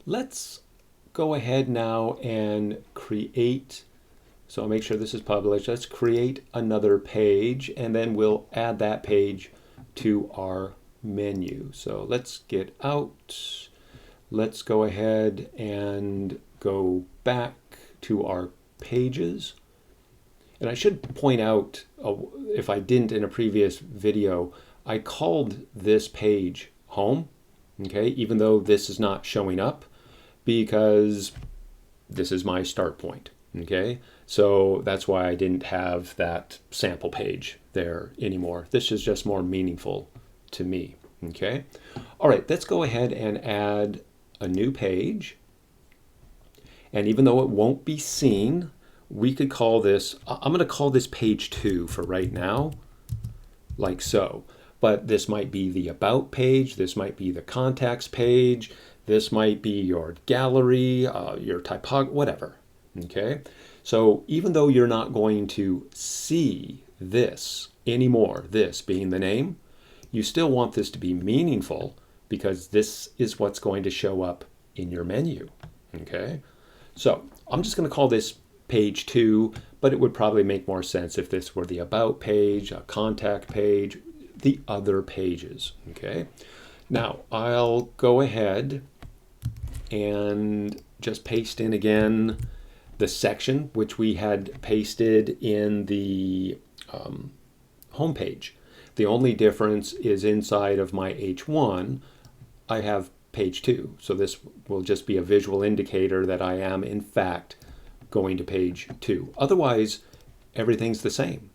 Let's go ahead now and create, so I'll make sure this is published. Let's create another page and then we'll add that page to our menu. So let's get out. Let's go ahead and go back to our pages. And I should point out, if I didn't in a previous video, I called this page home, okay, even though this is not showing up because this is my start point, okay? So that's why I didn't have that sample page there anymore. This is just more meaningful to me, okay? All right, let's go ahead and add a new page. And even though it won't be seen, we could call this, I'm going to call this page 2 for right now, like so. But this might be the about page, this might be the contacts page, this might be your gallery, your typography, whatever, okay? So even though you're not going to see this anymore, this being the name, you still want this to be meaningful because this is what's going to show up in your menu, okay? So I'm just going to call this page 2, but it would probably make more sense if this were the about page, a contact page, the other pages, okay? Now I'll go ahead and just paste in again the section which we had pasted in the home page. The only difference is inside of my H1, I have page 2. So this will just be a visual indicator that I am in fact going to page 2. Otherwise, everything's the same,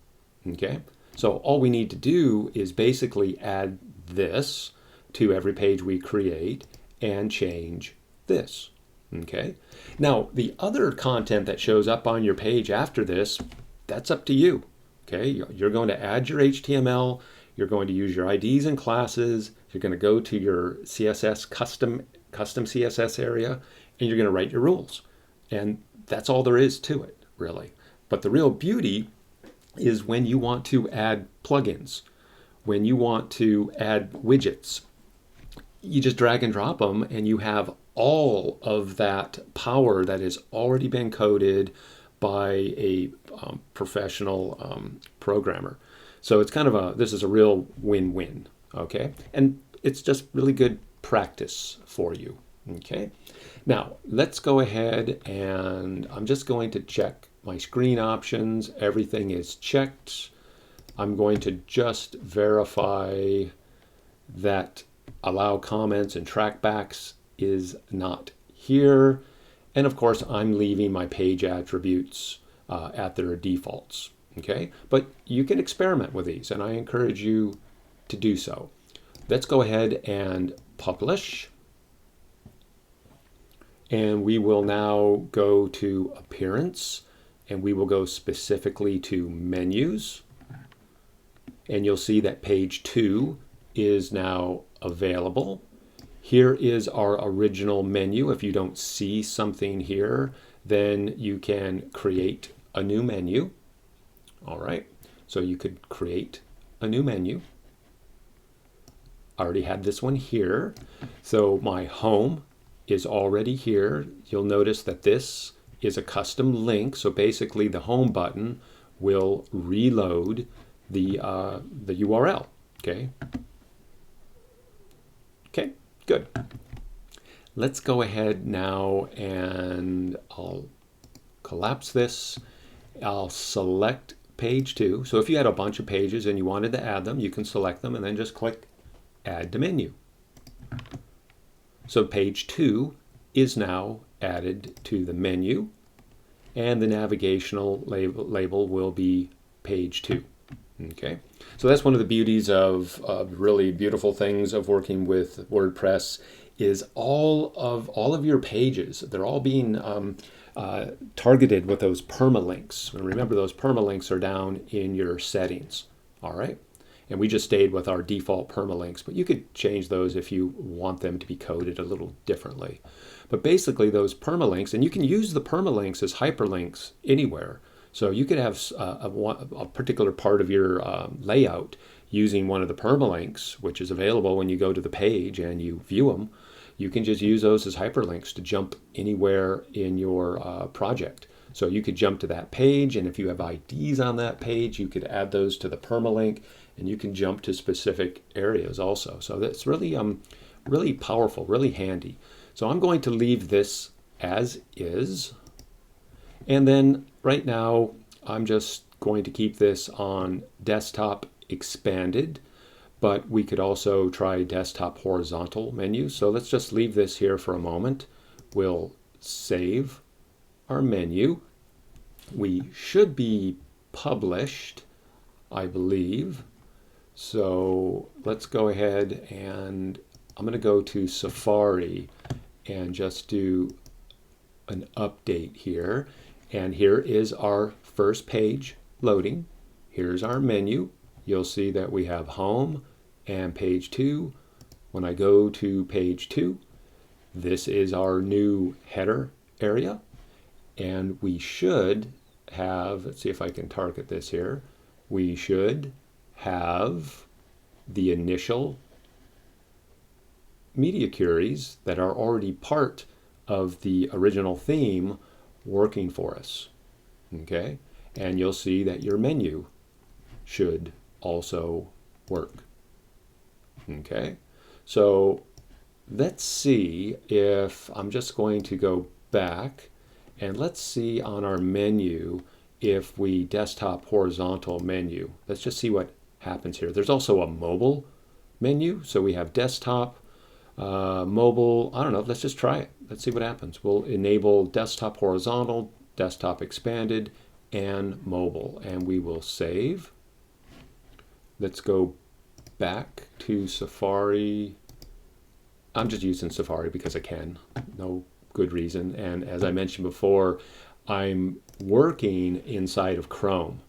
okay? So all we need to do is basically add this to every page we create and change this, okay? Now, the other content that shows up on your page after this, that's up to you, okay? You're going to add your HTML, you're going to use your IDs and classes, you're going to go to your CSS custom CSS area, and you're going to write your rules. And that's all there is to it, really. But the real beauty is when you want to add plugins, when you want to add widgets, you just drag and drop them and you have all of that power that has already been coded by a professional programmer. So it's kind of this is a real win-win, okay? And it's just really good practice for you, okay? Now, let's go ahead and I'm just going to check my screen options. Everything is checked. I'm going to just verify that allow comments and trackbacks is not here. And of course, I'm leaving my page attributes at their defaults, okay? But you can experiment with these and I encourage you to do so. Let's go ahead and publish. And we will now go to appearance and we will go specifically to menus. And you'll see that page 2 is now available. Here is our original menu. If you don't see something here, then you can create a new menu. All right, so you could create a new menu. I already had this one here. So my home is already here. You'll notice that this is a custom link. So basically the home button will reload the URL, okay? Okay, good. Let's go ahead now and I'll collapse this. I'll select page 2. So if you had a bunch of pages and you wanted to add them, you can select them and then just click Add to Menu. So page 2 is now added to the menu and the navigational label will be page 2. Okay, so that's one of the beauties of really beautiful things of working with WordPress is all of your pages, they're all being targeted with those permalinks. And remember, those permalinks are down in your settings, all right? And we just stayed with our default permalinks, but you could change those if you want them to be coded a little differently. But basically those permalinks, and you can use the permalinks as hyperlinks anywhere. So you could have a particular part of your layout using one of the permalinks, which is available when you go to the page and you view them. you can just use those as hyperlinks to jump anywhere in your project. So you could jump to that page, and if you have IDs on that page, you could add those to the permalink, and you can jump to specific areas also. So that's really, really powerful, really handy. So I'm going to leave this as is. And then right now, I'm just going to keep this on desktop expanded, but we could also try desktop horizontal menu. So let's just leave this here for a moment. We'll save our menu. We should be published, I believe. So let's go ahead, and I'm going to go to Safari and just do an update here. And here is our first page loading. Here's our menu. You'll see that we have home and page 2. When I go to page 2, this is our new header area. And we should have, let's see if I can target this here. We should have the initial media queries that are already part of the original theme working for us. Okay? And you'll see that your menu should also work. Okay? So let's see if I'm just going to go back, and let's see on our menu if we desktop horizontal menu. Let's just see what happens here. There's also a mobile menu. So we have desktop, mobile. I don't know. Let's just try it. Let's see what happens. We'll enable desktop horizontal, desktop expanded, and mobile. And we will save. Let's go back to Safari. I'm just using Safari because I can. No good reason. And as I mentioned before, I'm working inside of Chrome.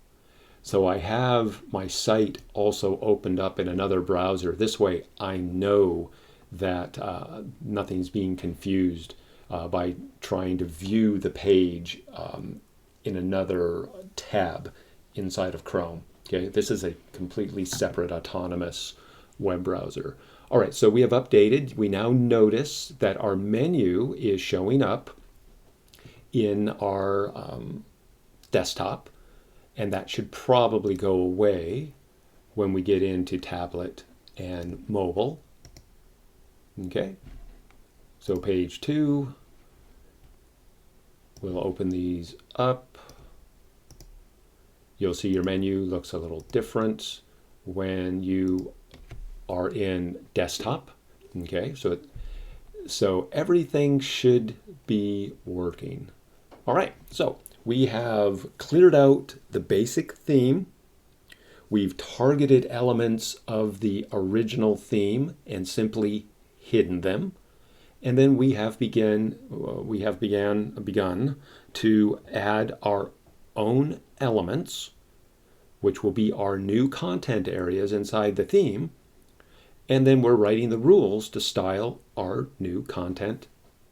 So I have my site also opened up in another browser. This way I know that nothing's being confused by trying to view the page in another tab inside of Chrome. Okay, this is a completely separate autonomous web browser. All right, so we have updated. We now notice that our menu is showing up in our desktop, and that should probably go away when we get into tablet and mobile. Okay, so page 2, we'll open these up. You'll see your menu looks a little different when you are in desktop. Okay, so everything should be working. All right, so we have cleared out the basic theme. We've targeted elements of the original theme and simply hidden them. And then we have begun to add our own elements, which will be our new content areas inside the theme. And then we're writing the rules to style our new content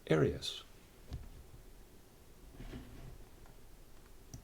areas.